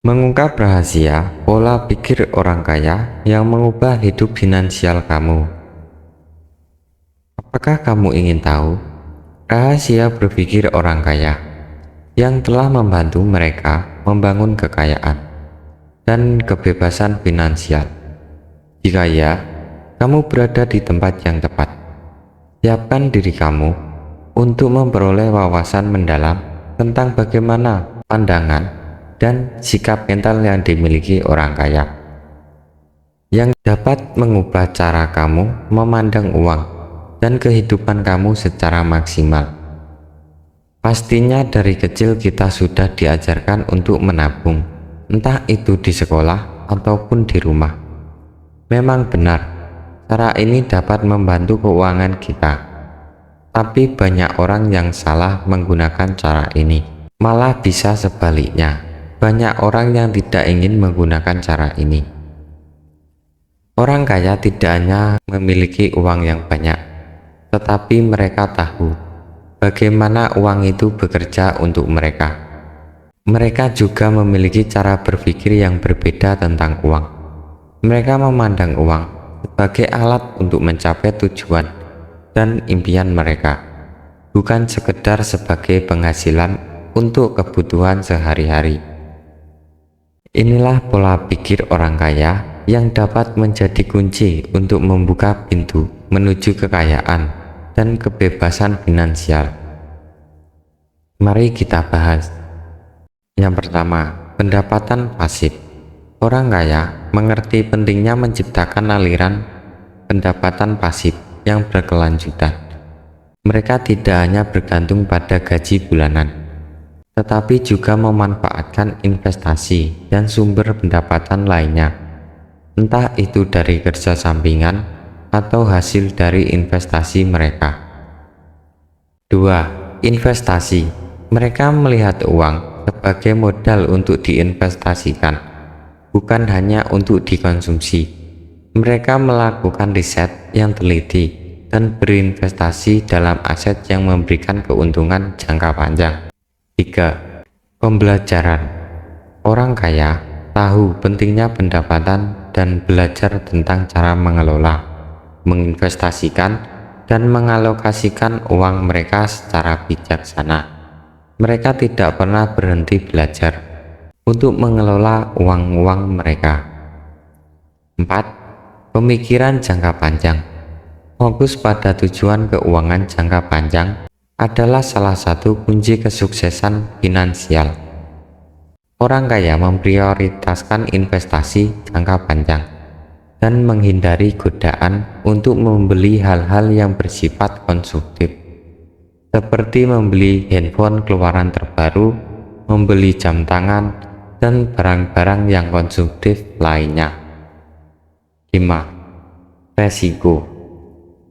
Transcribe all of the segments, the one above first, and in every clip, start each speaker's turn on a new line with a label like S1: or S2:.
S1: Mengungkap rahasia pola pikir orang kaya yang mengubah hidup finansial kamu. Apakah kamu ingin tahu rahasia berpikir orang kaya yang telah membantu mereka membangun kekayaan dan kebebasan finansial? Jika ya, kamu berada di tempat yang tepat. Siapkan diri kamu untuk memperoleh wawasan mendalam tentang bagaimana pandangan dan sikap mental yang dimiliki orang kaya, yang dapat mengubah cara kamu memandang uang dan kehidupan kamu secara maksimal. Pastinya dari kecil kita sudah diajarkan untuk menabung, entah itu di sekolah ataupun di rumah. Memang benar, cara ini dapat membantu keuangan kita. Tapi banyak orang yang salah menggunakan cara ini. Malah bisa sebaliknya, banyak orang yang tidak ingin menggunakan cara ini. Orang kaya tidak hanya memiliki uang yang banyak, tetapi mereka tahu bagaimana uang itu bekerja untuk mereka. Mereka juga memiliki cara berpikir yang berbeda tentang uang. Mereka memandang uang sebagai alat untuk mencapai tujuan dan impian mereka, bukan sekedar sebagai penghasilan untuk kebutuhan sehari-hari. Inilah pola pikir orang kaya yang dapat menjadi kunci untuk membuka pintu menuju kekayaan dan kebebasan finansial. Mari kita bahas. Yang pertama, pendapatan pasif. Orang kaya mengerti pentingnya menciptakan aliran pendapatan pasif yang berkelanjutan. Mereka tidak hanya bergantung pada gaji bulanan, tetapi juga memanfaatkan investasi dan sumber pendapatan lainnya, entah itu dari kerja sampingan atau hasil dari investasi mereka. 2. Investasi. Mereka melihat uang sebagai modal untuk diinvestasikan, bukan hanya untuk dikonsumsi. Mereka melakukan riset yang teliti dan berinvestasi dalam aset yang memberikan keuntungan jangka panjang. 3. Pembelajaran. Orang kaya tahu pentingnya pendapatan dan belajar tentang cara mengelola, menginvestasikan, dan mengalokasikan uang mereka secara bijaksana. Mereka tidak pernah berhenti belajar untuk mengelola uang mereka. 4. Pemikiran jangka panjang. Fokus pada tujuan keuangan jangka panjang adalah salah satu kunci kesuksesan finansial. Orang kaya memprioritaskan investasi jangka panjang dan menghindari godaan untuk membeli hal-hal yang bersifat konsumtif, seperti membeli handphone keluaran terbaru, membeli jam tangan, dan barang-barang yang konsumtif lainnya. 5. Resiko.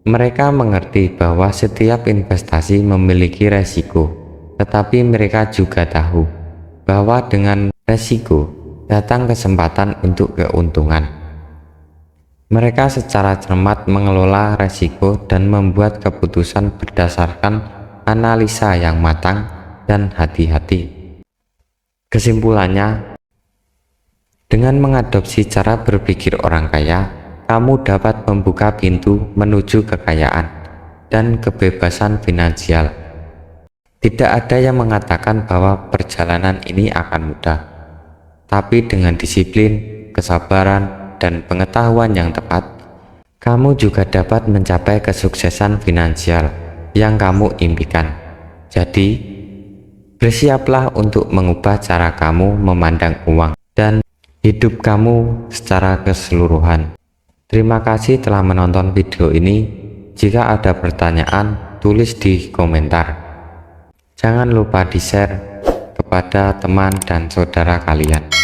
S1: Mereka mengerti bahwa setiap investasi memiliki resiko, tetapi mereka juga tahu bahwa dengan resiko datang kesempatan untuk keuntungan. Mereka secara cermat mengelola resiko dan membuat keputusan berdasarkan analisa yang matang dan hati-hati. Kesimpulannya, dengan mengadopsi cara berpikir orang kaya, kamu dapat membuka pintu menuju kekayaan dan kebebasan finansial. Tidak ada yang mengatakan bahwa perjalanan ini akan mudah, tapi dengan disiplin, kesabaran, dan pengetahuan yang tepat, kamu juga dapat mencapai kesuksesan finansial yang kamu impikan. Jadi, bersiaplah untuk mengubah cara kamu memandang uang dan hidup kamu secara keseluruhan. Terima kasih telah menonton video ini. Jika ada pertanyaan, tulis di komentar. Jangan lupa di-share kepada teman dan saudara kalian.